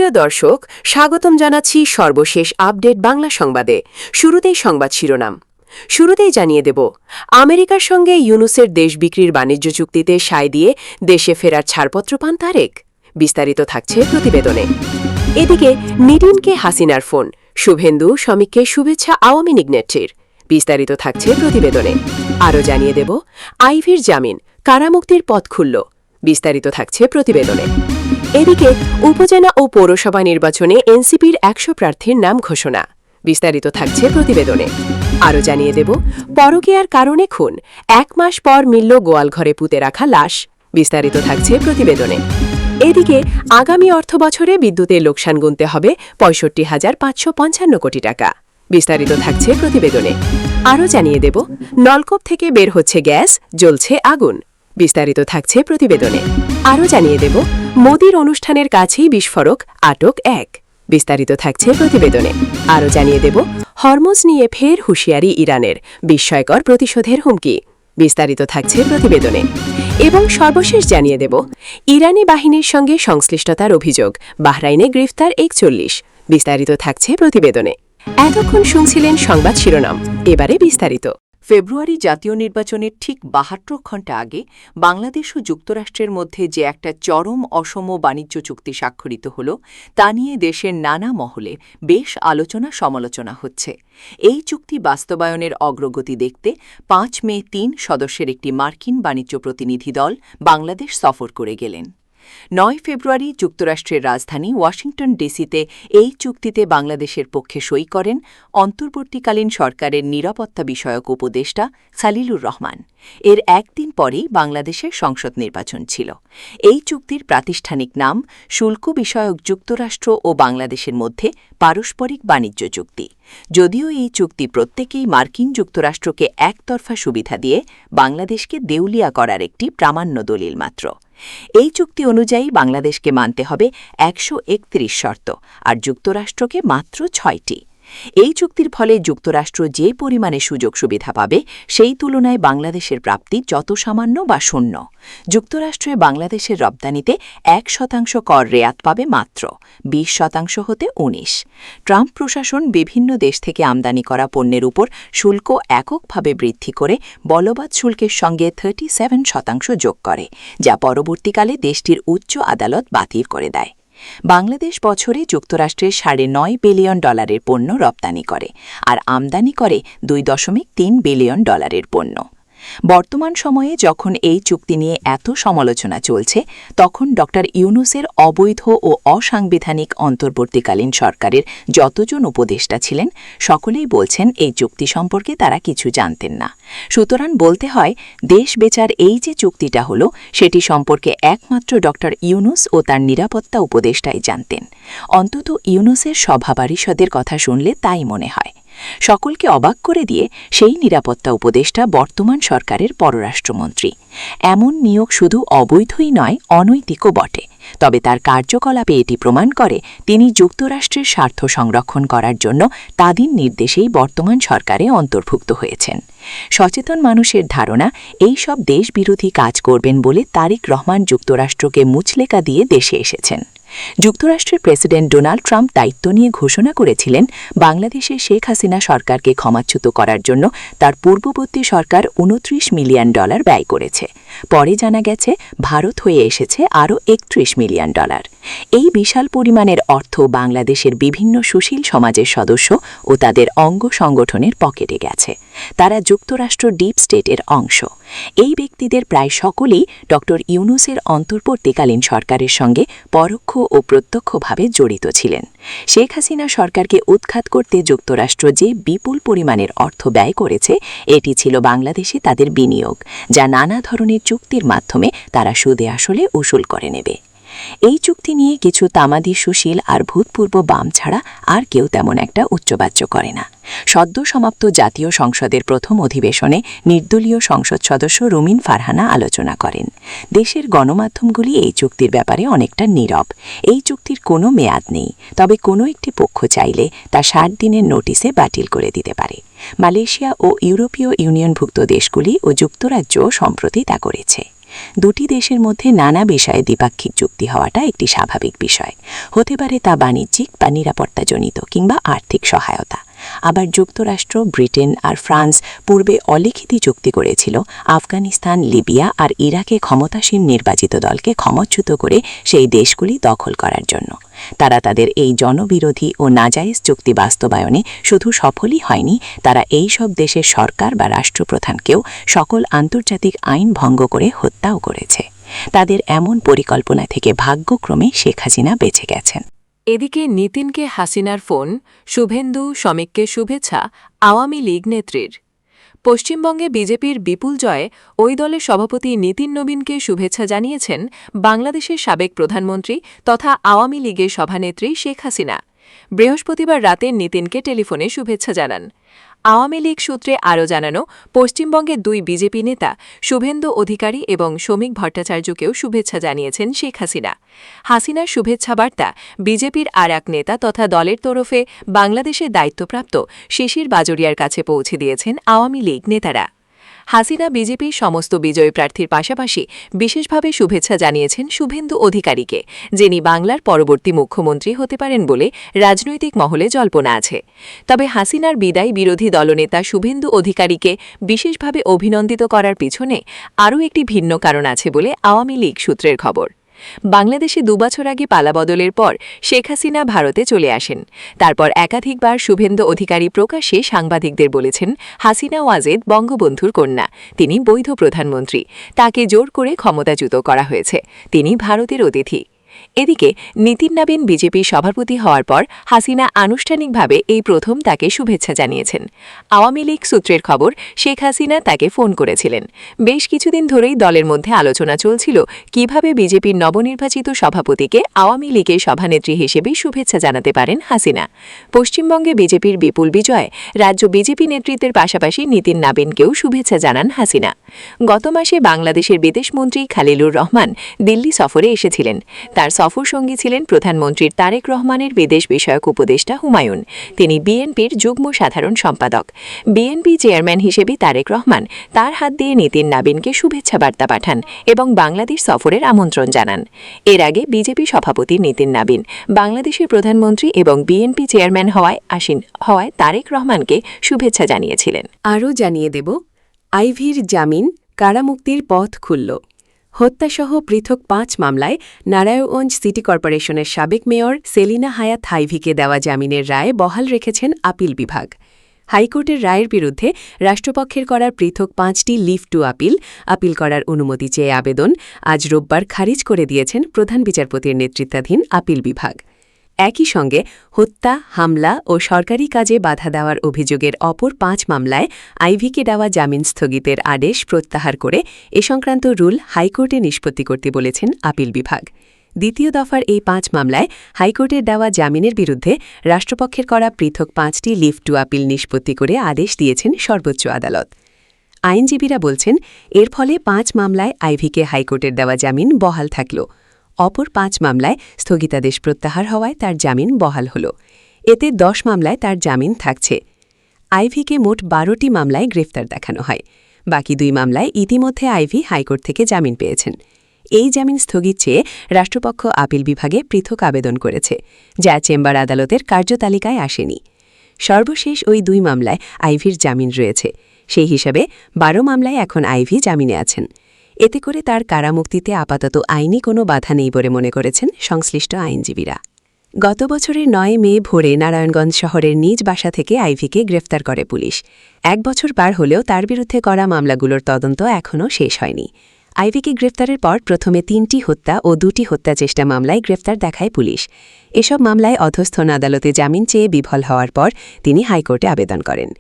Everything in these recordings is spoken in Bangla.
সুপ্রিয় দর্শক, স্বাগতম জানাচ্ছি সর্বশেষ আপডেট বাংলা সংবাদে। শুরুতেই সংবাদ শিরোনাম। শুরুতেই জানিয়ে দেব, আমেরিকার সঙ্গে ইউনুসের দেশ বিক্রির বাণিজ্য চুক্তিতে সায় দিয়ে দেশে ফেরার ছাড়পত্র পান তারেক। বিস্তারিত থাকছে প্রতিবেদনে। এদিকে নিটিনকে হাসিনার ফোন, শুভেন্দু সমীক্ষে শুভেচ্ছা আওয়ামী লীগ নেত্রীর। বিস্তারিত থাকছে প্রতিবেদনে। আরও জানিয়ে দেব, আইভীর জামিন, কারামুক্তির পথ খুলল। বিস্তারিত থাকছে প্রতিবেদনে। এদিকে উপজেলা ও পৌরসভা নির্বাচনে এনসিপির ১০০ প্রার্থীর নাম ঘোষণা। বিস্তারিত থাকছে প্রতিবেদনে। আরও জানিয়ে দেব, পরকীয়ার কারণে খুন, ১ মাস পর মিলল গোয়ালঘরে পুঁতে রাখা লাশ। বিস্তারিত থাকছে প্রতিবেদনে। এদিকে আগামী অর্থবছরে বিদ্যুতের লোকসান গুনতে হবে ৬৫,৫৫৫ কোটি টাকা। বিস্তারিত থাকছে প্রতিবেদনে। আরও জানিয়ে দেব, নলকূপ থেকে বের হচ্ছে গ্যাস, জ্বলছে আগুন। বিস্তারিত থাকছে প্রতিবেদনে। আরও জানিয়ে দেব, মোদির অনুষ্ঠানের কাছেই বিস্ফোরক, আটক ১। বিস্তারিত থাকছে প্রতিবেদনে। আরও জানিয়ে দেব, হরমুজ নিয়ে ফের হুঁশিয়ারি ইরানের, বিস্ময়কর প্রতিশোধের হুমকি। বিস্তারিত থাকছে প্রতিবেদনে। এবং সর্বশেষ জানিয়ে দেব, ইরানি বাহিনীর সঙ্গে সংশ্লিষ্টতার অভিযোগ, বাহরাইনে গ্রেফতার ৪১। বিস্তারিত থাকছে প্রতিবেদনে। এতক্ষণ শুনছিলেন সংবাদ শিরোনাম, এবারে বিস্তারিত। ফেব্রুয়ারি জাতীয় নির্বাচনের ঠিক ৭২ ঘণ্টা আগে বাংলাদেশ ও যুক্তরাষ্ট্রের মধ্যে যে একটা চরম অসম বাণিজ্য চুক্তি স্বাক্ষরিত হল, তা নিয়ে দেশের নানা মহলে বেশ আলোচনা সমালোচনা হচ্ছে। এই চুক্তি বাস্তবায়নের অগ্রগতি দেখতে ৫ মে ৩ সদস্যের একটি মার্কিন বাণিজ্য প্রতিনিধি দল বাংলাদেশ সফর করে গেলেন। ৯ ফেব্রুয়ারি যুক্তরাষ্ট্রের রাজধানী ওয়াশিংটন ডিসিতে এই চুক্তিতে বাংলাদেশের পক্ষে সই করেন অন্তর্বর্তীকালীন সরকারের নিরাপত্তা বিষয়ক উপদেষ্টা সালিলুর রহমান। এর একদিন পরেই বাংলাদেশের সংসদ নির্বাচন ছিল। এই চুক্তির প্রাতিষ্ঠানিক নাম শুল্ক বিষয়ক যুক্তরাষ্ট্র ও বাংলাদেশের মধ্যে পারস্পরিক বাণিজ্য চুক্তি। যদিও এই চুক্তি প্রত্যেকেই মার্কিন যুক্তরাষ্ট্রকে একতরফা সুবিধা দিয়ে বাংলাদেশকে দেউলিয়া করার একটি প্রামাণ্য দলিল মাত্র। এই চুক্তি অনুযায়ী বাংলাদেশকে মানতে হবে ১৩১ শর্ত, আর যুক্তরাষ্ট্রকে মাত্র ৬টি। এই চুক্তির ফলে যুক্তরাষ্ট্র যে পরিমাণে সুযোগ সুবিধা পাবে, সেই তুলনায় বাংলাদেশের প্রাপ্তি যত সামান্য বা শূন্য। যুক্তরাষ্ট্রে বাংলাদেশের রপ্তানিতে ১% কর রেয়াত পাবে মাত্র, ২০% হতে ১৯। ট্রাম্প প্রশাসন বিভিন্ন দেশ থেকে আমদানি করা পণ্যের উপর শুল্ক এককভাবে বৃদ্ধি করে বলবৎ শুল্কের সঙ্গে 37% যোগ করে, যা পরবর্তীকালে দেশটির উচ্চ আদালত বাতিল করে দেয়। বাংলাদেশ বছরে যুক্তরাষ্ট্রের $৯.৫ বিলিয়ন পণ্য রপ্তানি করে, আর আমদানি করে $২.৩ বিলিয়ন পণ্য। বর্তমান সময়ে যখন এই চুক্তি নিয়ে এত সমালোচনা চলছে, তখন ড. ইউনূসের অবৈধ ও অসাংবিধানিক অন্তর্বর্তীকালীন সরকারের যতজন উপদেষ্টা ছিলেন, সকলেই বলছেন এই চুক্তি সম্পর্কে তারা কিছু জানতেন না। সুতরাং বলতে হয়, দেশ বেচার এই যে চুক্তিটা হলো, সেটি সম্পর্কে একমাত্র ড. ইউনূস ও তার নিরাপত্তা উপদেষ্টাই জানতেন। অন্তত ইউনূসের সভা পরিষদের কথা শুনলে তাই মনে হয়। সকলকে অবাক করে দিয়ে সেই নিরাপত্তা উপদেষ্টা বর্তমান সরকারের পররাষ্ট্রমন্ত্রী। এমন নিয়োগ শুধু অবৈধই নয়, অনৈতিকও বটে। তবে তার কার্যকলাপে এটি প্রমাণ করে তিনি যুক্তরাষ্ট্রের স্বার্থ সংরক্ষণ করার জন্য তাদের নির্দেশেই বর্তমান সরকারে অন্তর্ভুক্ত হয়েছেন। সচেতন মানুষের ধারণা, এই সব দেশবিরোধী কাজ করবেন বলে তারেক রহমান যুক্তরাষ্ট্রকে মুচলেকা দিয়ে দেশে এসেছেন। যুক্তরাষ্ট্রের প্রেসিডেন্ট ডোনাল্ড ট্রাম্প দায়িত্ব নিয়ে ঘোষণা করেছিলেন, বাংলাদেশের শেখ হাসিনা সরকারকে ক্ষমাচ্যুত করার জন্য তার পূর্ববর্তী সরকার $২৯ মিলিয়ন ব্যয় করেছে। পরে জানা গেছে ভারত হয়ে এসেছে আরও $৩১ মিলিয়ন। এই বিশাল পরিমাণের অর্থ বাংলাদেশের বিভিন্ন সুশীল সমাজের সদস্য ও তাদের অঙ্গ সংগঠনের পকেটে গেছে। তারা যুক্তরাষ্ট্র ডিপ স্টেটের অংশ। এই ব্যক্তিদের প্রায় সকলেই ড. ইউনূসের অন্তর্বর্তীকালীন সরকারের সঙ্গে পরোক্ষ ও প্রত্যক্ষভাবে জড়িত ছিলেন। শেখ হাসিনা সরকারকে উৎখাত করতে যুক্তরাষ্ট্র যে বিপুল পরিমাণের অর্থ ব্যয় করেছে, এটি ছিল বাংলাদেশে তাদের বিনিয়োগ, যা নানা ধরনের চুক্তির মাধ্যমে তারা সুদে আসলে উসুল করে নেবে। এই চুক্তি নিয়ে কিছু তামাদি সুশীল আর ভূতপূর্ব বাম ছাড়া আর কেউ তেমন একটা উচ্চবাচ্য করে না। সদ্য সমাপ্ত জাতীয় সংসদের প্রথম অধিবেশনে নির্দলীয় সংসদ সদস্য রুমিন ফারহানা আলোচনা করেন। দেশের গণমাধ্যমগুলি এই চুক্তির ব্যাপারে অনেকটা নীরব। এই চুক্তির কোনো মেয়াদ নেই, তবে কোনো একটি পক্ষ চাইলে তা ৬০ দিনের নোটিশে বাতিল করে দিতে পারে। মালয়েশিয়া ও ইউরোপীয় ইউনিয়নভুক্ত দেশগুলি ও যুক্তরাজ্য সম্প্রতি তা করেছে। দুটি দেশের মধ্যে নানা বিষয়ে দ্বিপাক্ষিক চুক্তি হওয়াটা একটি স্বাভাবিক বিষয়। হতে পারে তা বাণিজ্যিক বা নিরাপত্তাজনিত কিংবা আর্থিক সহায়তা। আবার যুক্তরাষ্ট্র, ব্রিটেন আর ফ্রান্স পূর্বে অলিখিত চুক্তি করেছিল আফগানিস্তান, লিবিয়া আর ইরাকে ক্ষমতাসীন নির্বাচিত দলকে ক্ষমচ্যুত করে সেই দেশগুলি দখল করার জন্য। তারা তাদের এই জনবিরোধী ও নাজায়েজ চুক্তি বাস্তবায়নে শুধু সফলই হয়নি, তারা এই সব দেশের সরকার বা রাষ্ট্রপ্রধানকেও সকল আন্তর্জাতিক আইন ভঙ্গ করে হত্যাও করেছে। তাদের এমন পরিকল্পনা থেকে ভাগ্যক্রমে শেখ হাসিনা বেঁচে গেছেন। এদিকে নিতিনকে হাসিনার ফোন, শুভেন্দু শমিককে শুভেচ্ছা আওয়ামী লীগ নেত্রীর। পশ্চিমবঙ্গে বিজেপির বিপুল জয়ে ওই দলের সভাপতি নিতিন নবীনকে শুভেচ্ছা জানিয়েছেন বাংলাদেশের সাবেক প্রধানমন্ত্রী তথা আওয়ামী লীগের সভানেত্রী শেখ হাসিনা। বৃহস্পতিবার রাতে নিতিনকে টেলিফোনে শুভেচ্ছা জানান। আওয়ামী লীগ সূত্রে আরও জানানো, পশ্চিমবঙ্গের দুই বিজেপি নেতা শুভেন্দু অধিকারী এবং শমিক ভট্টাচার্যকেও শুভেচ্ছা জানিয়েছেন শেখ হাসিনা। হাসিনার শুভেচ্ছা বার্তা বিজেপির আর এক নেতা তথা দলের তরফে বাংলাদেশের দায়িত্বপ্রাপ্ত শিশির বাজোরিয়ার কাছে পৌঁছে দিয়েছেন আওয়ামী লীগ নেতারা। হাসিনা বিজেপির সমস্ত বিজয়ী প্রার্থীর পাশাপাশি বিশেষভাবে শুভেচ্ছা জানিয়েছেন শুভেন্দু অধিকারীকে, যিনি বাংলার পরবর্তী মুখ্যমন্ত্রী হতে পারেন বলে রাজনৈতিক মহলে জল্পনা আছে। তবে হাসিনার বিদায়ী বিরোধী দলনেতা শুভেন্দু অধিকারীকে বিশেষভাবে অভিনন্দিত করার পিছনে আরও একটি ভিন্ন কারণ আছে বলে আওয়ামী লীগ সূত্রের খবর। বাংলাদেশে 2 বছর আগে পালাবদলের পর শেখ হাসিনা ভারতে চলে আসেন। তারপর একাধিকবার শুভেন্দু অধিকারী প্রকাশ্যে সাংবাদিকদের বলেছেন, হাসিনা ওয়াজেদ বঙ্গবন্ধুর কন্যা, তিনি বৈধ প্রধানমন্ত্রী, তাকে জোর করে ক্ষমতাচ্যুত করা হয়েছে, তিনি ভারতের অতিথি। এদিকে নিতিন নবীন বিজেপির সভাপতি হওয়ার পর হাসিনা আনুষ্ঠানিকভাবে এই প্রথম তাকে শুভেচ্ছা জানিয়েছেন। আওয়ামী লীগ সূত্রের খবর, শেখ হাসিনা তাকে ফোন করেছিলেন। বেশ কিছুদিন ধরেই দলের মধ্যে আলোচনা চলছিল কিভাবে বিজেপির নবনির্বাচিত সভাপতিকে আওয়ামী লীগের সভানেত্রী হিসেবে শুভেচ্ছা জানাতে পারেন হাসিনা। পশ্চিমবঙ্গে বিজেপির বিপুল বিজয়ে রাজ্য বিজেপি নেতৃত্বের পাশাপাশি নিতিন নবীনকেও শুভেচ্ছা জানান হাসিনা। গত মাসে বাংলাদেশের বিদেশমন্ত্রী খালিলুর রহমান দিল্লি সফরে এসেছিলেন। তার সফরসঙ্গী ছিলেন প্রধানমন্ত্রীর তারেক রহমানের বিদেশ বিষয়ক উপদেষ্টা হুমায়ুন। তিনি বিএনপির যুগ্ম সাধারণ সম্পাদক। বিএনপি চেয়ারম্যান হিসেবে তারেক রহমান তার হাত দিয়ে নিতিন নবীনকে শুভেচ্ছা বার্তা পাঠান এবং বাংলাদেশ সফরের আমন্ত্রণ জানান। এর আগে বিজেপি সভাপতি নিতিন নবীন বাংলাদেশের প্রধানমন্ত্রী এবং বিএনপি চেয়ারম্যান হওয়ায় তারেক রহমানকে শুভেচ্ছা জানিয়েছিলেন। আরও জানিয়ে দেব, আইভীর জামিন, কারামুক্তির পথ খুলল। হত্যাসহ পৃথক 5 মামলায় নারায়ণগঞ্জ সিটি কর্পোরেশনের সাবেক মেয়র সেলিনা হায়াত আইভীকে দেওয়া জামিনের রায় বহাল রেখেছেন আপিল বিভাগ। হাইকোর্টের রায়ের বিরুদ্ধে রাষ্ট্রপক্ষের করার পৃথক 5টি লিভ টু আপিল করার অনুমতি চেয়ে আবেদন আজ রোববার খারিজ করে দিয়েছেন প্রধান বিচারপতির নেতৃত্বাধীন আপিল বিভাগ। একই সঙ্গে হত্যা, হামলা ও সরকারি কাজে বাধা দেওয়ার অভিযোগের অপর 5 মামলায় আইভীকে দেওয়া জামিন স্থগিতের আদেশ প্রত্যাহার করে এ সংক্রান্ত রুল হাইকোর্টে নিষ্পত্তি করতে বলেছেন আপিল বিভাগ। দ্বিতীয় দফার এই 5 মামলায় হাইকোর্টের দেওয়া জামিনের বিরুদ্ধে রাষ্ট্রপক্ষের করা পৃথক 5টি লিভ টু আপিল নিষ্পত্তি করে আদেশ দিয়েছেন সর্বোচ্চ আদালত। আইনজীবীরা বলছেন, এর ফলে 5 মামলায় আইভীকে হাইকোর্টের দেওয়া জামিন বহাল থাকল। অপর 5 মামলায় স্থগিতাদেশ প্রত্যাহার হওয়ায় তার জামিন বহাল হল। এতে 10 মামলায় তার জামিন থাকছে। আইভীকে মোট 12টি মামলায় গ্রেফতার দেখানো হয়। বাকি 2 মামলায় ইতিমধ্যে আইভী হাইকোর্ট থেকে জামিন পেয়েছেন। এই জামিন স্থগিত চেয়ে রাষ্ট্রপক্ষ আপিল বিভাগে পৃথক আবেদন করেছে, যা চেম্বার আদালতের কার্যতালিকায় আসেনি। সর্বশেষ ওই 2 মামলায় আইভীর জামিন রয়েছে। সেই হিসাবে 12 মামলায় এখন আইভী জামিনে আছেন। এতে করে তার কারামুক্তিতে আপাতত আইনি কোনো বাধা নেই বলে মনে করেছেন সংশ্লিষ্ট আইনজীবীরা। গত বছরের 9 মে ভোরে নারায়ণগঞ্জ শহরের নিজ বাসা থেকে আইভীকে গ্রেফতার করে পুলিশ। 1 বছর পার হলেও তার বিরুদ্ধে করা মামলাগুলোর তদন্ত এখনও শেষ হয়নি। আইভীকে গ্রেফতারের পর প্রথমে 3টি হত্যা ও 2টি হত্যা চেষ্টা মামলায় গ্রেফতার দেখায় পুলিশ। এসব মামলায় অধস্থন আদালতে জামিন চেয়ে বিফল হওয়ার পর তিনি হাইকোর্টে আবেদন করেন।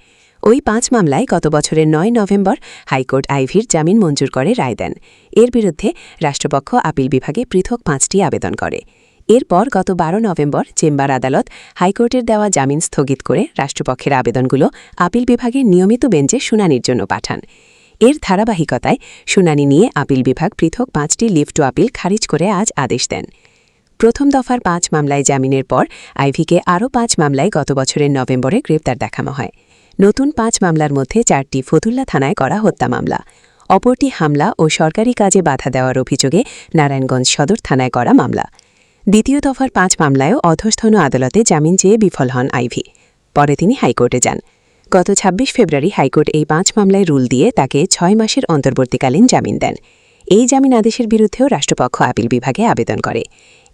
ওই 5 মামলায় গত বছরের 9 নভেম্বর হাইকোর্ট আইভীর জামিন মঞ্জুর করে রায় দেন। এর বিরুদ্ধে রাষ্ট্রপক্ষ আপিল বিভাগে পৃথক 5টি আবেদন করে। এরপর গত 12 নভেম্বর চেম্বার আদালত হাইকোর্টের দেওয়া জামিন স্থগিত করে রাষ্ট্রপক্ষের আবেদনগুলো আপিল বিভাগের নিয়মিত বেঞ্চে শুনানির জন্য পাঠান। এর ধারাবাহিকতায় শুনানি নিয়ে আপিল বিভাগ পৃথক 5টি লিভ টু আপিল খারিজ করে আজ আদেশ দেন। প্রথম দফার 5 মামলায় জামিনের পর আইভীকে আরও 5 মামলায় গত বছরের নভেম্বরে গ্রেফতার দেখানো হয়। নতুন 5 মামলার মধ্যে 4টি ফতুল্লা থানায় করা হত্যা মামলা। অপরটি হামলা ও সরকারি কাজে বাধা দেওয়ার অভিযোগে নারায়ণগঞ্জ সদর থানায় করা মামলা। দ্বিতীয় দফার 5 মামলায়ও অধস্তন আদালতে জামিন চেয়ে বিফল হন আইভী। পরে তিনি হাইকোর্টে যান। গত ২৬ ফেব্রুয়ারি হাইকোর্ট এই 5 মামলায় রুল দিয়ে তাকে 6 মাসের অন্তর্বর্তীকালীন জামিন দেন। এই জামিন আদেশের বিরুদ্ধেও রাষ্ট্রপক্ষ আপিল বিভাগে আবেদন করে।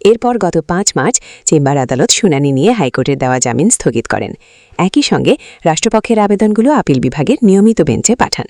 এরপর গত 5 মার্চ চেম্বার আদালত শুনানি নিয়ে হাইকোর্টের দেওয়া জামিন স্থগিত করেন। একই সঙ্গে রাষ্ট্রপক্ষের আবেদনগুলো আপিল বিভাগের নিয়মিত বেঞ্চে পাঠান।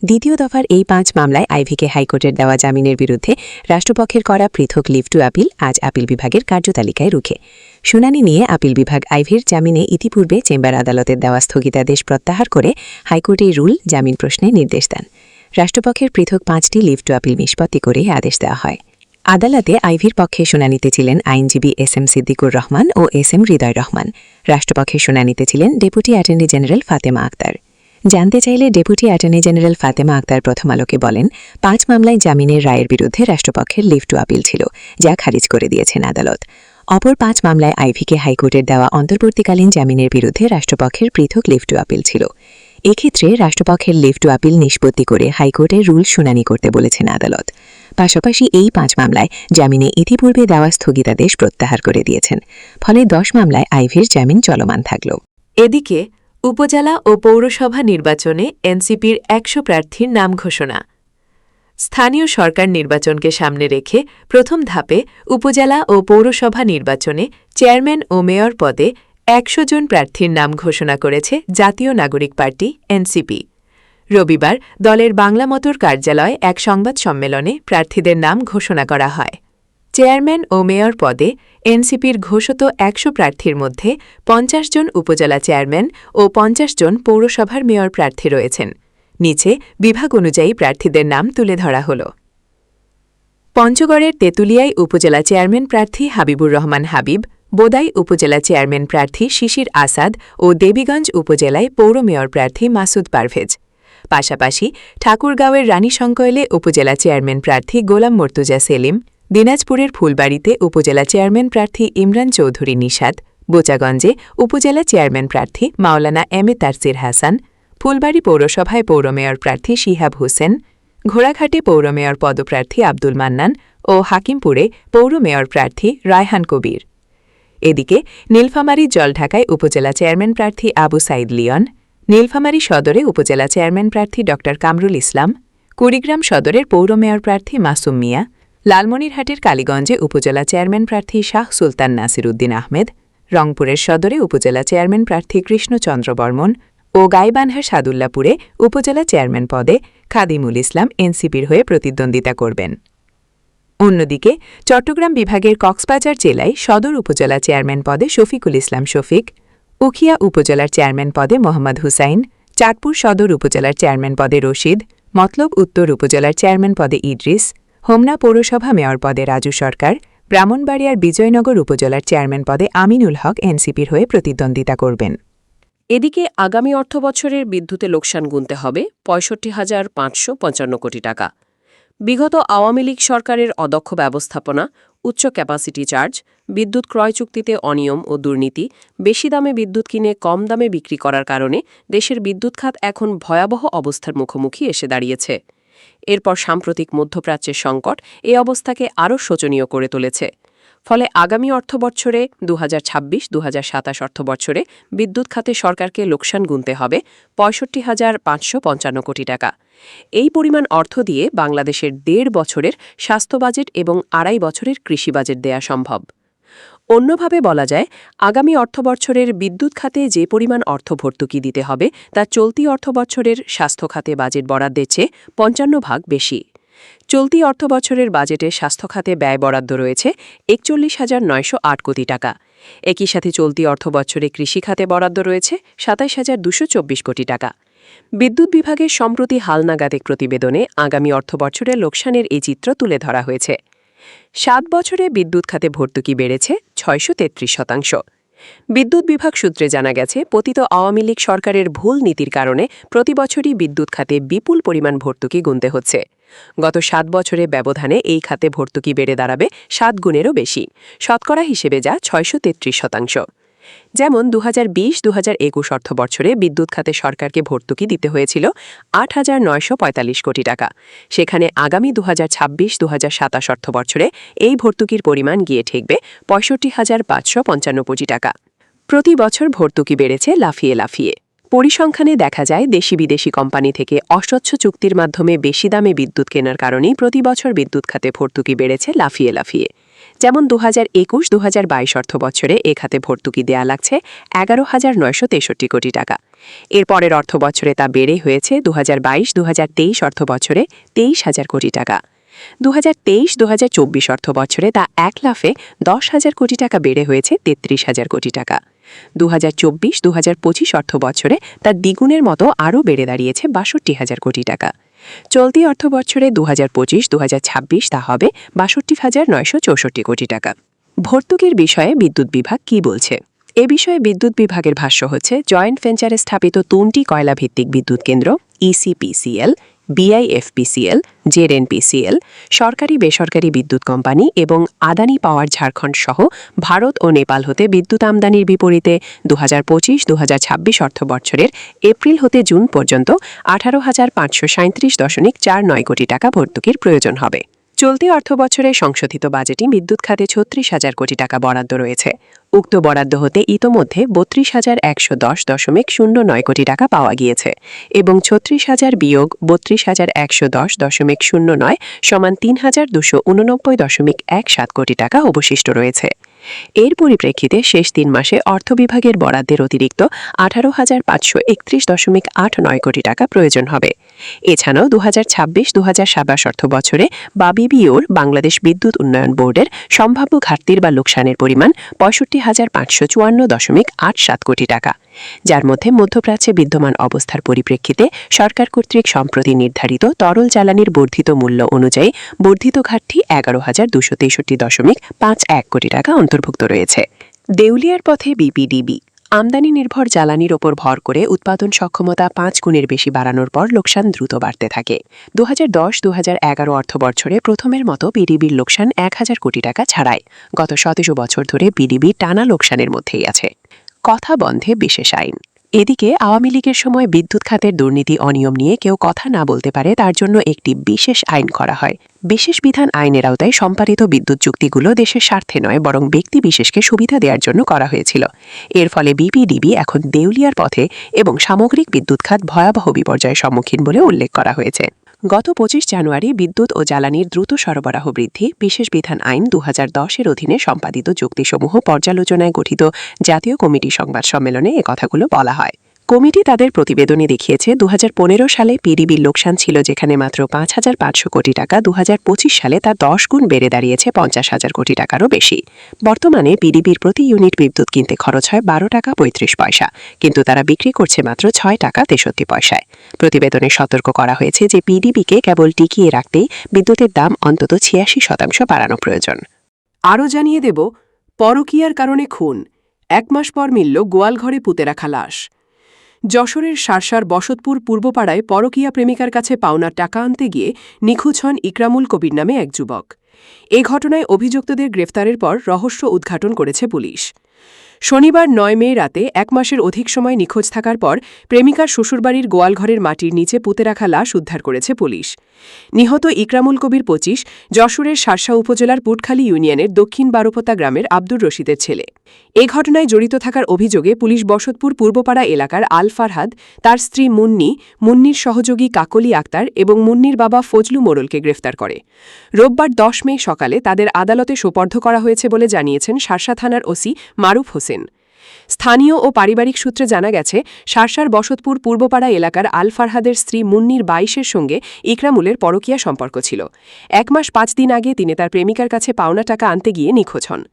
দ্বিতীয় দফার এই 5 মামলায় আইভীকে হাইকোর্টের দেওয়া জামিনের বিরুদ্ধে রাষ্ট্রপক্ষের করা পৃথক লিভ টু আপিল আজ আপিল বিভাগের কার্যতালিকায় রুখে। শুনানি নিয়ে আপিল বিভাগ আইভীর জামিনে ইতিপূর্বে চেম্বার আদালতের দেওয়া স্থগিতাদেশ প্রত্যাহার করে হাইকোর্টে রুল জামিন প্রশ্নে নির্দেশ দেন। রাষ্ট্রপক্ষের পৃথক 5টি লিভ টু আপিল নিষ্পত্তি করে আদেশ দেওয়া হয়। আদালতে আইভীর পক্ষে শুনানিতে ছিলেন আইনজীবী এস.এম. সিদ্দিকুর রহমান ও এস.এম. হৃদয় রহমান। রাষ্ট্রপক্ষের শুনানিতে ছিলেন deputy attorney general Fatema Akter. জানতে চাইলে deputy attorney general Fatema Akter প্রথম আলোকে বলেন, 5 মামলায় জামিনের রায়ের বিরুদ্ধে রাষ্ট্রপক্ষের লিভ টু আপিল ছিল, যা খারিজ করে দিয়েছেন আদালত। অপর 5 মামলায় আইভীকে হাইকোর্টের দেওয়া অন্তর্বর্তীকালীন জামিনের বিরুদ্ধে রাষ্ট্রপক্ষের পৃথক লিভ টু আপিল ছিল। এক্ষেত্রে রাষ্ট্রপক্ষের লিভ টু আপিল নিষ্পত্তি করে হাইকোর্টে রুল শুনানি করতে বলেছেন আদালত। পাশাপাশি এই 5 মামলায় জামিনে ইতিপূর্বে দেওয়া স্থগিতাদেশ প্রত্যাহার করে দিয়েছেন। ফলে 10 মামলায় আইভীর জামিন চলমান থাকল। এদিকে উপজেলা ও পৌরসভা নির্বাচনে এনসিপির 100 প্রার্থীর নাম ঘোষণা। স্থানীয় সরকার নির্বাচনকে সামনে রেখে প্রথম ধাপে উপজেলা ও পৌরসভা নির্বাচনে চেয়ারম্যান ও মেয়র পদে 100 জন প্রার্থীর নাম ঘোষণা করেছে জাতীয় নাগরিক পার্টি এনসিপি। রবিবার দলের বাংলা মোটর কার্যালয়ে এক সংবাদ সম্মেলনে প্রার্থীদের নাম ঘোষণা করা হয়। চেয়ারম্যান ও মেয়র পদে এনসিপির ঘোষিত 100 প্রার্থীর মধ্যে 50 জন উপজেলা চেয়ারম্যান ও 50 জন পৌরসভার মেয়র প্রার্থী রয়েছেন। নিচে বিভাগ অনুযায়ী প্রার্থীদের নাম তুলে ধরা হল। পঞ্চগড়ের তেঁতুলিয়ায় উপজেলা চেয়ারম্যান প্রার্থী হাবিবুর রহমান হাবিব, বোদাই উপজেলা চেয়ারম্যান প্রার্থী শিশির আসাদ ও দেবীগঞ্জ উপজেলায় পৌর মেয়র প্রার্থী মাসুদ পারভেজ। পাশাপাশি ঠাকুরগাঁওয়ের রানীশঙ্কৈলে উপজেলা চেয়ারম্যান প্রার্থী গোলাম মর্তুজা সেলিম, দিনাজপুরের ফুলবাড়িতে উপজেলা চেয়ারম্যান প্রার্থী ইমরান চৌধুরী নিশাদ, বোচাগঞ্জে উপজেলা চেয়ারম্যান প্রার্থী মাওলানা এম.এ. তারসির হাসান, ফুলবাড়ি পৌরসভায় পৌর মেয়র প্রার্থী শিহাব হোসেন, ঘোড়াঘাটে পৌর মেয়র পদপ্রার্থী আব্দুল মান্নান ও হাকিমপুরে পৌর মেয়র প্রার্থী রায়হান কবির। এদিকে নীলফামারী জলঢাকায় উপজেলা চেয়ারম্যান প্রার্থী আবু সাইদ লিয়ন, নীলফামারী সদরে উপজেলা চেয়ারম্যান প্রার্থী ড কামরুল ইসলাম, কুড়িগ্রাম সদরের পৌর মেয়র প্রার্থী মাসুম মিয়া, লালমনিরহাটের কালীগঞ্জে উপজেলা চেয়ারম্যান প্রার্থী শাহ সুলতান নাসির উদ্দিন আহমেদ, রংপুরের সদরে উপজেলা চেয়ারম্যান প্রার্থী কৃষ্ণচন্দ্র বর্মন ও গাইবান্ধার সাদুল্লাপুরে উপজেলা চেয়ারম্যান পদে খাদিমুল ইসলাম এনসিপির হয়ে প্রতিদ্বন্দ্বিতা করবেন। অন্যদিকে চট্টগ্রাম বিভাগের কক্সবাজার জেলায় সদর উপজেলা চেয়ারম্যান পদে শফিকুল ইসলাম শফিক, উখিয়া উপজেলার চেয়ারম্যান পদে মোহাম্মদ হুসাইন, চাঁদপুর সদর উপজেলার চেয়ারম্যান পদে রশিদ, মতলব উত্তর উপজেলার চেয়ারম্যান পদে ইদ্রিস, হোমনা পৌরসভা মেয়র পদে রাজু সরকার, ব্রাহ্মণবাড়িয়ার বিজয়নগর উপজেলার চেয়ারম্যান পদে আমিনুল হক এনসিপির হয়ে প্রতিদ্বন্দ্বিতা করবেন। এদিকে আগামী অর্থবছরের বিদ্যুতে লোকসান গুনতে হবে ৬৫,৫৫৫ কোটি টাকা। বিগত আওয়ামী লীগ সরকারের অদক্ষ ব্যবস্থাপনা, উচ্চ ক্যাপাসিটি চার্জ, বিদ্যুৎ ক্রয় চুক্তিতে অনিয়ম ও দুর্নীতি, বেশি দামে বিদ্যুৎ কিনে কম দামে বিক্রি করার কারণে দেশের বিদ্যুৎ খাত এখন ভয়াবহ অবস্থার মুখোমুখি এসে দাঁড়িয়েছে। এরপর সাম্প্রতিক মধ্যপ্রাচ্যের সংকট এই অবস্থাকে আরও শোচনীয় করে তুলেছে। ফলে আগামী অর্থবছরে ২০২৬-২০২৭ অর্থবছরে বিদ্যুৎ খাতে সরকারকে লোকসান গুনতে হবে ৬৫,৫৫৫ কোটি টাকা। এই পরিমাণ অর্থ দিয়ে বাংলাদেশের ১.৫ বছরের স্বাস্থ্য বাজেট এবং ২.৫ বছরের কৃষি বাজেট দেয়া সম্ভব। অন্যভাবে বলা যায়, আগামী অর্থবছরের বিদ্যুৎ খাতে যে পরিমাণ অর্থ ভর্তুকি দিতে হবে তা চলতি অর্থবছরের স্বাস্থ্য খাতে বাজেট বরাদ্দের চেয়ে ৫৫ ভাগ বেশি। চলতি অর্থবছরের বাজেটে স্বাস্থ্য খাতে ব্যয় বরাদ্দ রয়েছে ৪১,৯০৮ কোটি টাকা। একই সাথে চলতি অর্থবছরে কৃষি খাতে বরাদ্দ রয়েছে ২৭,২২৪ কোটি টাকা। বিদ্যুৎ বিভাগের সম্প্রতি হালনাগাদ এক প্রতিবেদনে আগামী অর্থবছরের লোকসানের এই চিত্র তুলে ধরা হয়েছে। ৭ বছরে বিদ্যুৎ খাতে ভর্তুকি বেড়েছে ৬৩৩%। বিদ্যুৎ বিভাগ সূত্রে জানা গেছে, পতিত আওয়ামী লীগ সরকারের ভুল নীতির কারণে প্রতিবছরই বিদ্যুৎ খাতে বিপুল পরিমাণ ভর্তুকি গুনতে হচ্ছে। গত ৭ বছরে ব্যবধানে এই খাতে ভর্তুকি বেড়ে দাঁড়াবে ৭ গুণেরও বেশি, শতকরা হিসেবে যা ৬৩৩%। যেমন 2020-2021 অর্থবছরে বিদ্যুৎ খাতে সরকারকে ভর্তুকি দিতে হয়েছিল 8,945 কোটি টাকা। সেখানে আগামী 2026-2027 অর্থবছরে এই ভর্তুকির পরিমাণ গিয়ে ঠেকবে 65,555 কোটি টাকা। প্রতি বছর ভর্তুকি বেড়েছে লাফিয়ে লাফিয়ে। পরিসংখ্যানে দেখা যায় দেশি বিদেশি কোম্পানি থেকে অস্বচ্ছ চুক্তির মাধ্যমে বেশি দামে বিদ্যুৎ কেনার কারণেই প্রতি বছর বিদ্যুৎ খাতে ভর্তুকি বেড়েছে লাফিয়ে লাফিয়ে। যেমন 2021-2022 অর্থবছরে এ খাতে ভর্তুকি দেয়া লাগছে 11,963 কোটি টাকা। এর পরের অর্থবছরে তা বেড়ে হয়েছে 2022-2023 অর্থবছরে 23,000 কোটি টাকা। 2023-2024 অর্থবছরে তা এক লাফে 10,000 কোটি টাকা বেড়ে হয়েছে 33,000 কোটি টাকা। 2024-2025 অর্থবছরে তা দ্বিগুণের মতো আরও বেড়ে দাঁড়িয়েছে 62,000 কোটি টাকা। চলতি অর্থবছরে 2025-2026 তা হবে 62,964 কোটি টাকা। ভর্তুকির বিষয়ে বিদ্যুৎ বিভাগ কি বলছে? এ বিষয়ে বিদ্যুৎ বিভাগের ভাষ্য হচ্ছে, জয়েন্ট ভেঞ্চারে স্থাপিত 3টি কয়লাভিত্তিক বিদ্যুৎ কেন্দ্র ইসিপিসিএল, বিআইএফপিসিএল, জেডএনপিসিএল, সরকারি বেসরকারি বিদ্যুৎ কোম্পানি এবং আদানি পাওয়ার ঝাড়খণ্ড সহ ভারত ও নেপাল হতে বিদ্যুৎ আমদানির বিপরীতে 2025-2026 অর্থবছরের এপ্রিল হতে জুন পর্যন্ত 18,537.49 কোটি টাকা ভর্তুকির প্রয়োজন হবে। চলতি অর্থবছরে সংশোধিত বাজেটে বিদ্যুৎ খাতে 36,000 কোটি টাকা বরাদ্দ রয়েছে। উক্ত বরাদ্দ হতে ইতোমধ্যে 32,110.09 কোটি টাকা পাওয়া গিয়েছে এবং 36,000 বিয়োগ 32,110.09 সমান 3,289.17 কোটি টাকা অবশিষ্ট রয়েছে। এর পরিপ্রেক্ষিতে শেষ 3 মাসে অর্থ বিভাগের বরাদ্দের অতিরিক্ত 18,531.89 কোটি টাকা প্রয়োজন হবে। এছাড়াও 2026-2027 অর্থবছরে বিবিওর বাংলাদেশ বিদ্যুৎ উন্নয়ন বোর্ডের সম্ভাব্য ঘাটতির বা লোকসানের পরিমাণ 65,554.87 কোটি টাকা, যার মধ্যে মধ্যপ্রাচ্যে বিদ্যমান অবস্থার পরিপ্রেক্ষিতে সরকার কর্তৃক সম্প্রতি নির্ধারিত তরল জ্বালানির বর্ধিত মূল্য অনুযায়ী বর্ধিত ঘাটতি 11,263.51 কোটি টাকা অন্তর্ভুক্ত রয়েছে। দেউলিয়ার পথে বিপিডিবি। আমদানি নির্ভর জ্বালানির ওপর ভর করে উৎপাদন সক্ষমতা 5 গুণের বেশি বাড়ানোর পর লোকসান দ্রুত বাড়তে থাকে। 2010-2011 অর্থবছরে প্রথমের মতো পিডিবির লোকসান 1,000 কোটি টাকা ছাড়ায় গত 17 বছর ধরে পিডিবি টানা লোকসানের মধ্যেই আছে। কথা বন্ধে বিশেষ আইন। এদিকে আওয়ামী লীগের সময় বিদ্যুৎ খাতের দুর্নীতি অনিয়ম নিয়ে কেউ কথা না বলতে পারে তার জন্য একটি বিশেষ আইন করা হয়। বিশেষ বিধান আইনের আওতায় সম্পাদিত বিদ্যুৎ চুক্তিগুলো দেশের স্বার্থে নয় বরং ব্যক্তি বিশেষকে সুবিধা দেওয়ার জন্য করা হয়েছিল। এর ফলে বিপিডিবি এখন দেউলিয়ার পথে এবং সামগ্রিক বিদ্যুৎ খাত ভয়াবহ বিপর্যয়ের সম্মুখীন বলে উল্লেখ করা হয়েছে। গত 25 জানুয়ারি বিদ্যুৎ ও জ্বালানির দ্রুত সরবরাহ বৃদ্ধি বিশেষ বিধান আইন 2010-এর অধীনে সম্পাদিত চুক্তিসমূহ পর্যালোচনায় গঠিত জাতীয় কমিটি সংবাদ সম্মেলনে এ কথাগুলো বলা হয়। কমিটি তাদের প্রতিবেদনে দেখিয়েছে 2015 সালে পিডিবির লোকসান ছিল যেখানে মাত্র 5,500 কোটি টাকা, 2025 সালে তা 10 গুণ বেড়ে দাঁড়িয়েছে 50,000 কোটি টাকারও বেশি। বর্তমানে পিডিবির প্রতি ইউনিট বিদ্যুৎ কিনতে খরচ হয় 12 টাকা 35 পয়সা, কিন্তু তারা বিক্রি করছে মাত্র 6 টাকা 63 পয়সায়। প্রতিবেদনে সতর্ক করা হয়েছে যে পিডিবিকে কেবল টিকিয়ে রাখতেই বিদ্যুতের দাম অন্তত 86% বাড়ানো প্রয়োজন। আরও জানিয়ে দেব, পরকীয়ার কারণে খুন, 1 মাস পর মিলল গোয়ালঘরে পুঁতে রাখা লাশ। যশোরের শার্শার বসতপুর পূর্বপাড়ায় পরকীয়া প্রেমিকার কাছে পাওনা টাকা আনতে গিয়ে নিখোঁজ হন ইকরামুল কবির নামে এক যুবক। এ ঘটনায় অভিযুক্তদের গ্রেফতারের পর রহস্য উদ্ঘাটন করেছে পুলিশ। শনিবার 9 মে রাতে 1 মাসের অধিক সময় নিখোঁজ থাকার পর প্রেমিকার শ্বশুরবাড়ির গোয়ালঘরের মাটির নিচে পুঁতে রাখা লাশ উদ্ধার করেছে পুলিশ। নিহত ইকরামুল কবির 25 যশোরের শার্শা উপজেলার পুটখালী ইউনিয়নের দক্ষিণ বারোপোতা গ্রামের আব্দুর রশিদের ছেলে। এ ঘটনায় জড়িত থাকার অভিযোগে পুলিশ বসতপুর পূর্বপাড়া এলাকার আল ফারহাদ, তার স্ত্রী মুন্নি, মুন্নির সহযোগী কাকলি আক্তার এবং মুন্নির বাবা ফজলু মোড়লকে গ্রেফতার করে। রোববার 10 মে সকালে তাদের আদালতে সোপর্দ করা হয়েছে বলে জানিয়েছেন শার্শা থানার ওসি মারুফ হোসেন। স্থানীয় ও পারিবারিক সূত্রে জানা গেছে, শার্শার বসতপুর পূর্বপাড়া এলাকার আল ফারহাদের স্ত্রী মুন্নির 22-এর সঙ্গে ইকরামুলের পরকীয়া সম্পর্ক ছিল। 1 মাস 5 দিন আগে তিনি তার প্রেমিকার কাছে পাওনা টাকা আনতে গিয়ে নিখোঁজ হন।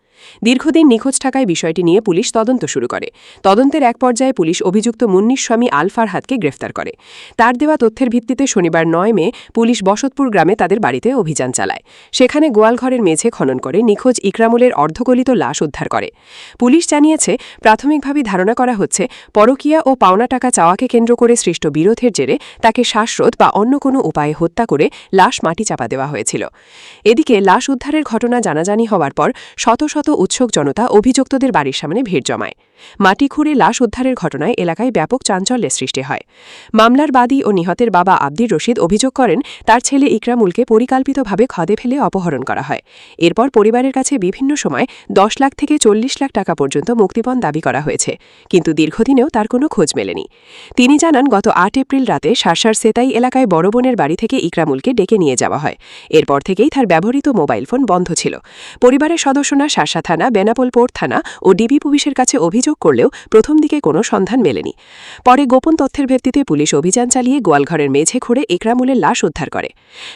দীর্ঘদিন নিখোঁজ থাকায় বিষয়টি নিয়ে পুলিশ তদন্ত শুরু করে। তদন্তের এক পর্যায়ে পুলিশ অভিযুক্ত মুন্নির স্বামী আল ফারহাদকে গ্রেফতার করে। তার দেওয়া তথ্যের ভিত্তিতে শনিবার 9 মে পুলিশ বসতপুর গ্রামে তাদের বাড়িতে অভিযান চালায়। সেখানে গোয়ালঘরের মেঝে খনন করে নিখোঁজ ইকরামুলের অর্ধগলিত লাশ উদ্ধার করে। পুলিশ জানিয়েছে, প্রাথমিকভাবে ধারণা করা হচ্ছে পরকীয়া ও পাওনা টাকা চাওয়াকে কেন্দ্র করে সৃষ্ট বিরোধের জেরে তাকে শ্বাসরোধ বা অন্য কোনো উপায়ে হত্যা করে লাশ মাটি চাপা দেওয়া হয়েছিল। এদিকে লাশ উদ্ধারের ঘটনা জানাজানি হওয়ার পর শত শত উৎসুক জনতা অভিযুক্তদের বাড়ির সামনে ভিড় জমায়। মাটি খুঁড়ে লাশ উদ্ধারের ঘটনায় এলাকায় ব্যাপক চাঞ্চল্যের সৃষ্টি হয়। মামলার বাদী ও নিহতের বাবা আব্দুর রশিদ অভিযোগ করেন তার ছেলে ইকরামুলকে পরিকল্পিতভাবে খাদে ফেলে অপহরণ করা হয়। এরপর পরিবারের কাছে বিভিন্ন সময় 10 লাখ থেকে 40 লাখ টাকা পর্যন্ত মুক্তিপণ দাবি করা হয়েছে, কিন্তু দীর্ঘদিনেও তার কোনো খোঁজ মেলেনি। তিনি জানান, গত 8 এপ্রিল রাতে শার্শার সেতাই এলাকায় বড় বোনের বাড়ি থেকে ইকরামুলকে ডেকে নিয়ে যাওয়া হয়। এরপর থেকেই তার ব্যবহৃত মোবাইল ফোন বন্ধ ছিল। পরিবারের সদস্যরা শার্শা থানা, বেনাপোল পোর্ট থানা ও ডিবি পুলিশের কাছে অভিযোগ করলেও প্রথম দিকে কোনো সন্ধান মেলেনি। পরে গোপন তথ্যের ভিত্তিতে পুলিশ অভিযান চালিয়ে গোয়ালঘরের মেঝে খুঁড়ে ইকরামুলের লাশ উদ্ধার করে।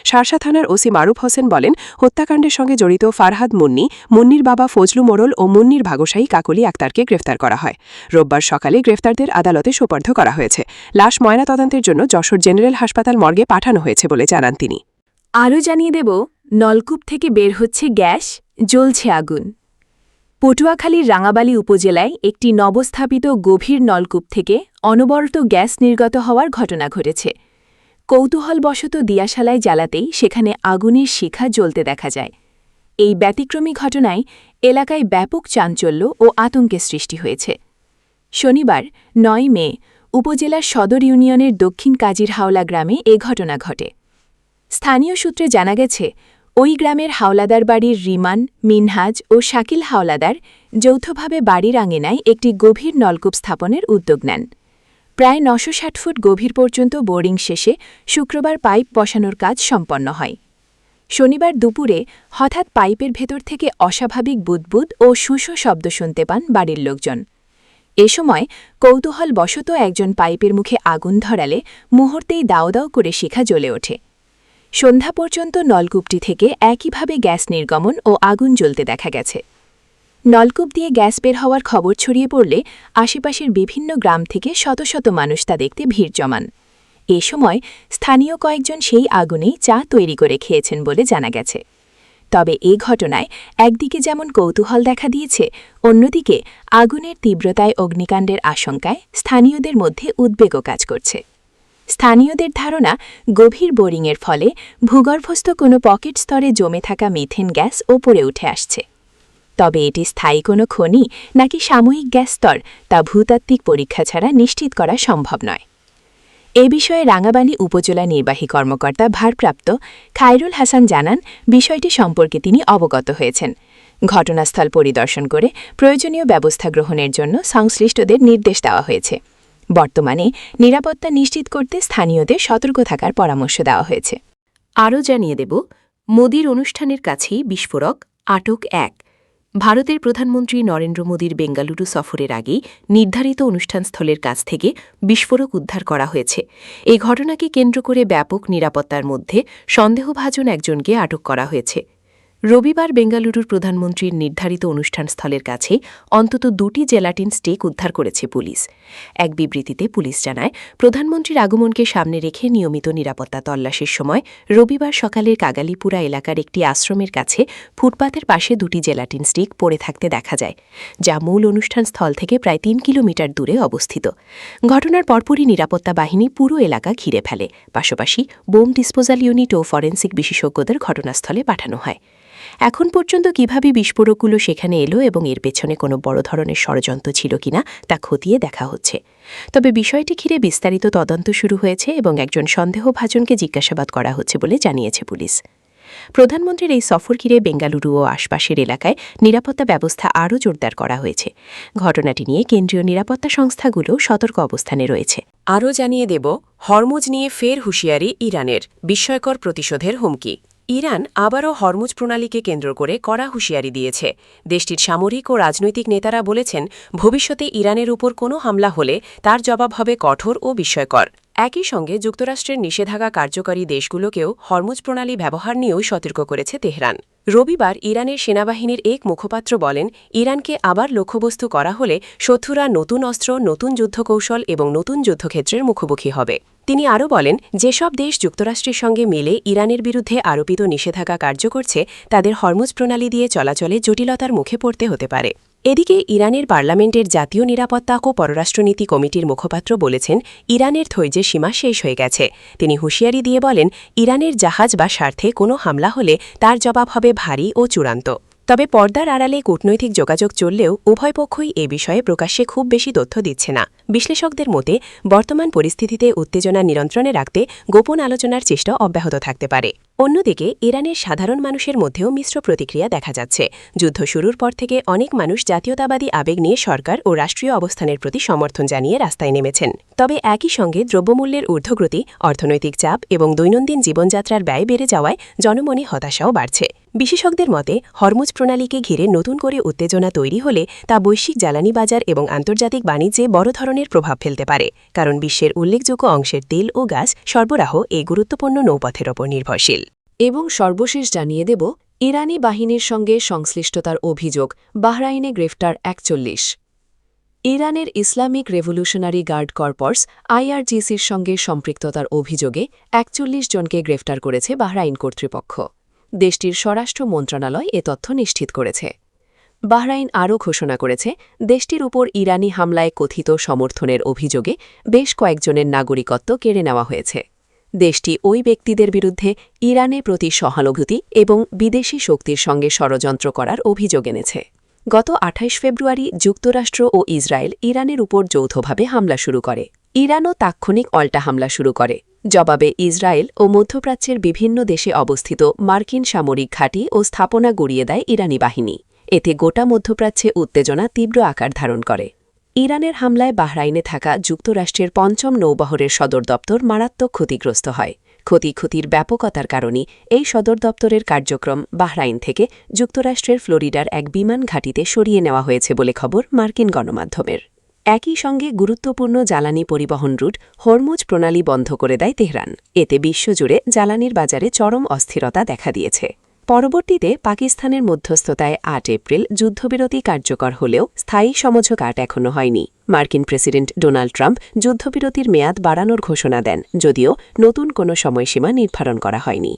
শার্শা থানার ওসি মারুফ হোসেন বলেন, হত্যাকাণ্ডের সঙ্গে জড়িত ফারহাদ মুন্নি, মুন্নির বাবা ফজলু মোড়ল ও মুন্নির ভাগসায়ী কাকলি আক্তারকে গ্রেফতার করা হয়। রোববার সকালে গ্রেফতারদের আদালতে সোপর্দ করা হয়েছে। লাশ ময়নাতদন্তের জন্য যশোর জেনারেল হাসপাতাল মর্গে পাঠানো হয়েছে বলে জানান তিনি। আরও জানিয়ে দেব, নলকূপ থেকে বের হচ্ছে গ্যাস, জ্বলছে আগুন। পটুয়াখালীর রাঙাবালী উপজেলায় একটি নবস্থাপিত গভীর নলকূপ থেকে অনবরত গ্যাস নির্গত হওয়ার ঘটনা ঘটেছে। কৌতূহলবশত দিয়াশালায় জ্বালাতেই সেখানে আগুনের শিখা জ্বলতে দেখা যায়। এই ব্যতিক্রমী ঘটনায় এলাকায় ব্যাপক চাঞ্চল্য ও আতঙ্কের সৃষ্টি হয়েছে। শনিবার 9 মে উপজেলার সদর ইউনিয়নের দক্ষিণ কাজিরহাওলা গ্রামে এ ঘটনা ঘটে। স্থানীয় সূত্রে জানা গেছে, ওই গ্রামের হাওলাদার বাড়ির রিমান, মিনহাজ ও শাকিল হাওলাদার যৌথভাবে বাড়ির আঙিনায় একটি গভীর নলকূপ স্থাপনের উদ্যোগ নেন। প্রায় 960 ফুট গভীর পর্যন্ত বোরিং শেষে শুক্রবার পাইপ বসানোর কাজ সম্পন্ন হয়। শনিবার দুপুরে হঠাৎ পাইপের ভেতর থেকে অস্বাভাবিক বুদবুদ ও শুঁশো শব্দ শুনতে পান বাড়ির লোকজন। এ সময় কৌতূহলবশত একজন পাইপের মুখে আগুন ধরালে মুহূর্তেই দাও দাও করে শিখা জ্বলে ওঠে। সন্ধ্যা পর্যন্ত নলকূপটি থেকে একইভাবে গ্যাস নির্গমন ও আগুন জ্বলতে দেখা গেছে। নলকূপ দিয়ে গ্যাস বের হওয়ার খবর ছড়িয়ে পড়লে আশেপাশের বিভিন্ন গ্রাম থেকে শত শত মানুষ তা দেখতে ভিড় জমান। এ সময় স্থানীয় কয়েকজন সেই আগুনেই চা তৈরি করে খেয়েছেন বলে জানা গেছে। তবে এ ঘটনায় একদিকে যেমন কৌতূহল দেখা দিয়েছে, অন্যদিকে আগুনের তীব্রতায় অগ্নিকাণ্ডের আশঙ্কায় স্থানীয়দের মধ্যে উদ্বেগও কাজ করছে। স্থানীয়দের ধারণা, গভীর বোরিংয়ের ফলে ভূগর্ভস্থ কোনো পকেট স্তরে জমে থাকা মিথেন গ্যাস ওপরে উঠে আসছে। তবে এটি স্থায়ী কোনো খনি নাকি সাময়িক গ্যাস স্তর, তা ভূতাত্ত্বিক পরীক্ষা ছাড়া নিশ্চিত করা সম্ভব নয়। এ বিষয়ে রাঙাবালী উপজেলা নির্বাহী কর্মকর্তা ভারপ্রাপ্ত খায়রুল হাসান জানান, বিষয়টি সম্পর্কে তিনি অবগত হয়েছেন। ঘটনাস্থল পরিদর্শন করে প্রয়োজনীয় ব্যবস্থা গ্রহণের জন্য সংশ্লিষ্টদের নির্দেশ দেওয়া হয়েছে। বর্তমানে নিরাপত্তা নিশ্চিত করতে স্থানীয়দের সতর্ক থাকার পরামর্শ দেওয়া হয়েছে। আরও জানিয়ে দেব, মোদির অনুষ্ঠানের কাছেই বিস্ফোরক, আটক 1। ভারতের প্রধানমন্ত্রী নরেন্দ্র মোদির বেঙ্গালুরু সফরের আগেই নির্ধারিত অনুষ্ঠানস্থলের কাছ থেকে বিস্ফোরক উদ্ধার করা হয়েছে। এই ঘটনাকে কেন্দ্র করে ব্যাপক নিরাপত্তার মধ্যে সন্দেহভাজন একজনকে আটক করা হয়েছে। রবিবার বেঙ্গালুরুর প্রধানমন্ত্রীর নির্ধারিত অনুষ্ঠানস্থলের কাছে অন্তত 2টি জেলাটিন স্টেক উদ্ধার করেছে পুলিশ। এক বিবৃতিতে পুলিশ জানায়, প্রধানমন্ত্রীর আগমনকে সামনে রেখে নিয়মিত নিরাপত্তা তল্লাশির সময় রবিবার সকালে কাগালিপুরা এলাকার একটি আশ্রমের কাছে ফুটপাতের পাশে 2টি জেলাটিন স্টিক পড়ে থাকতে দেখা যায়, যা মূল অনুষ্ঠানস্থল থেকে প্রায় 3 কিলোমিটার দূরে অবস্থিত। ঘটনার পরপরই নিরাপত্তা বাহিনী পুরো এলাকা ঘিরে ফেলে। পাশাপাশি বোম ডিসপোজাল ইউনিট ও ফরেন্সিক বিশেষজ্ঞদের ঘটনাস্থলে পাঠানো হয়। এখন পর্যন্ত কিভাবে বিস্ফোরকগুলো সেখানে এলো এবং এর পেছনে কোনো বড় ধরনের ষড়যন্ত্র ছিল কিনা তা খতিয়ে দেখা হচ্ছে। তবে বিষয়টি ঘিরে বিস্তারিত তদন্ত শুরু হয়েছে এবং একজন সন্দেহভাজনকে জিজ্ঞাসাবাদ করা হচ্ছে বলে জানিয়েছে পুলিশ। প্রধানমন্ত্রীর এই সফর ঘিরে বেঙ্গালুরু ও আশপাশের এলাকায় নিরাপত্তা ব্যবস্থা আরও জোরদার করা হয়েছে। ঘটনাটি নিয়ে কেন্দ্রীয় নিরাপত্তা সংস্থাগুলো সতর্ক অবস্থানে রয়েছে। আরও জানিয়ে দেব, হরমুজ নিয়ে ফের হুঁশিয়ারি ইরানের, বিস্ময়কর প্রতিশোধের হুমকি। ইরান আবারও হরমুজ প্রণালীকে কেন্দ্র করে কড়া হুঁশিয়ারি দিয়েছে। দেশটির সামরিক ও রাজনৈতিক নেতারা বলেছেন, ভবিষ্যতে ইরানের উপর কোনো হামলা হলে তার জবাব হবে কঠোর ও বিস্ময়কর। একই সঙ্গে যুক্তরাষ্ট্রের নিষেধাজ্ঞা কার্যকারী দেশগুলোকেও হরমুজ প্রণালী ব্যবহার নিয়েও সতর্ক করেছে তেহরান। রবিবার ইরানের সেনাবাহিনীর এক মুখপাত্র বলেন, ইরানকে আবার লক্ষ্যবস্তু করা হলে শত্রুরা নতুন অস্ত্র, নতুন যুদ্ধকৌশল এবং নতুন যুদ্ধক্ষেত্রের মুখোমুখি হবে। তিনি আরও বলেন, যেসব দেশ যুক্তরাষ্ট্রের সঙ্গে মিলে ইরানের বিরুদ্ধে আরোপিত নিষেধাজ্ঞা কার্য করছে, তাদের হরমুজ প্রণালী দিয়ে চলাচলে জটিলতার মুখে পড়তে হতে পারে। এদিকে ইরানের পার্লামেন্টের জাতীয় নিরাপত্তা ও পররাষ্ট্রনীতি কমিটির মুখপাত্র বলেছেন, ইরানের ধৈর্যের সীমা শেষ হয়ে গেছে। তিনি হুঁশিয়ারি দিয়ে বলেন, ইরানের জাহাজ বা স্বার্থে কোনো হামলা হলে তার জবাব হবে ভারী ও চূড়ান্ত। তবে পর্দার আড়ালে কূটনৈতিক যোগাযোগ চললেও উভয় পক্ষই এ বিষয়ে প্রকাশ্যে খুব বেশি তথ্য দিচ্ছে না। বিশ্লেষকদের মতে বর্তমান পরিস্থিতিতে উত্তেজনা নিয়ন্ত্রণে রাখতে গোপন আলোচনার চেষ্টা অব্যাহত থাকতে পারে। অন্যদিকে ইরানের সাধারণ মানুষের মধ্যেও মিশ্র প্রতিক্রিয়া দেখা যাচ্ছে। যুদ্ধ শুরুর পর থেকে অনেক মানুষ জাতীয়তাবাদী আবেগ নিয়ে সরকার ও রাষ্ট্রীয় অবস্থানের প্রতি সমর্থন জানিয়ে রাস্তায় নেমেছেন। তবে একই সঙ্গে দ্রব্যমূল্যের ঊর্ধ্বগতি, অর্থনৈতিক চাপ এবং দৈনন্দিন জীবনযাত্রার ব্যয় বেড়ে যাওয়ায় জনমনে হতাশাও বাড়ছে। বিশেষজ্ঞদের মতে হরমুজ প্রণালীকে ঘিরে নতুন করে উত্তেজনা তৈরি হলে তা বৈশ্বিক জ্বালানি বাজার এবং আন্তর্জাতিক বাণিজ্যে বড় ধরনের প্রভাব ফেলতে পারে, কারণ বিশ্বের উল্লেখযোগ্য অংশের তেল ও গ্যাস সরবরাহ এই গুরুত্বপূর্ণ নৌপথের ওপর নির্ভরশীল। এবং সর্বশেষ জানিয়ে দেব ইরানি বাহিনীর সঙ্গে সংশ্লিষ্টতার অভিযোগ, বাহরাইনে গ্রেফতার ৪১। ইরানের ইসলামিক রেভলিউশনারি গার্ড কর্পস IRGCর সঙ্গে সম্পৃক্ততার অভিযোগে ৪১ জনকে গ্রেফতার করেছে বাহরাইন কর্তৃপক্ষ। দেশটির স্বরাষ্ট্র মন্ত্রণালয় এ তথ্য নিশ্চিত করেছে। বাহরাইন আরও ঘোষণা করেছে দেশটির উপর ইরানি হামলায় কথিত সমর্থনের অভিযোগে বেশ কয়েকজনের নাগরিকত্ব কেড়ে নেওয়া হয়েছে। দেশটি ওই ব্যক্তিদের বিরুদ্ধে ইরানের প্রতি সহানুভূতি এবং বিদেশি শক্তির সঙ্গে ষড়যন্ত্র করার অভিযোগ এনেছে। গত ২৮ ফেব্রুয়ারি যুক্তরাষ্ট্র ও ইসরায়েল ইরানের উপর যৌথভাবে হামলা শুরু করে। ইরানও তাৎক্ষণিক পাল্টা হামলা শুরু করে। জবাবে ইসরায়েল ও মধ্যপ্রাচ্যের বিভিন্ন দেশে অবস্থিত মার্কিন সামরিক ঘাঁটি ও স্থাপনা গুড়িয়ে দেয় ইরানি বাহিনী। এতে গোটা মধ্যপ্রাচ্যে উত্তেজনা তীব্র আকার ধারণ করে। ইরানের হামলায় বাহরাইনে থাকা যুক্তরাষ্ট্রের ৫ম নৌবহরের সদর দপ্তর মারাত্মক ক্ষতিগ্রস্ত হয়। ক্ষতির ব্যাপকতার কারণে এই সদর দপ্তরের কার্যক্রম বাহরাইন থেকে যুক্তরাষ্ট্রের ফ্লোরিডার এক বিমান ঘাঁটিতে সরিয়ে নেওয়া হয়েছে বলে খবর মার্কিন গণমাধ্যমের। একই সঙ্গে গুরুত্বপূর্ণ জ্বালানি পরিবহন রুট হরমুজ প্রণালী বন্ধ করে দেয় তেহরান। এতে বিশ্বজুড়ে জ্বালানির বাজারে চরম অস্থিরতা দেখা দিয়েছে। পরবর্তীতে পাকিস্তানের মধ্যস্থতায় ৮ এপ্রিল যুদ্ধবিরতি কার্যকর হলেও স্থায়ী সমঝোতা এখনও হয়নি। মার্কিন প্রেসিডেন্ট ডোনাল্ড ট্রাম্প যুদ্ধবিরতির মেয়াদ বাড়ানোর ঘোষণা দেন, যদিও নতুন কোনো সময়সীমা নির্ধারণ করা হয়নি।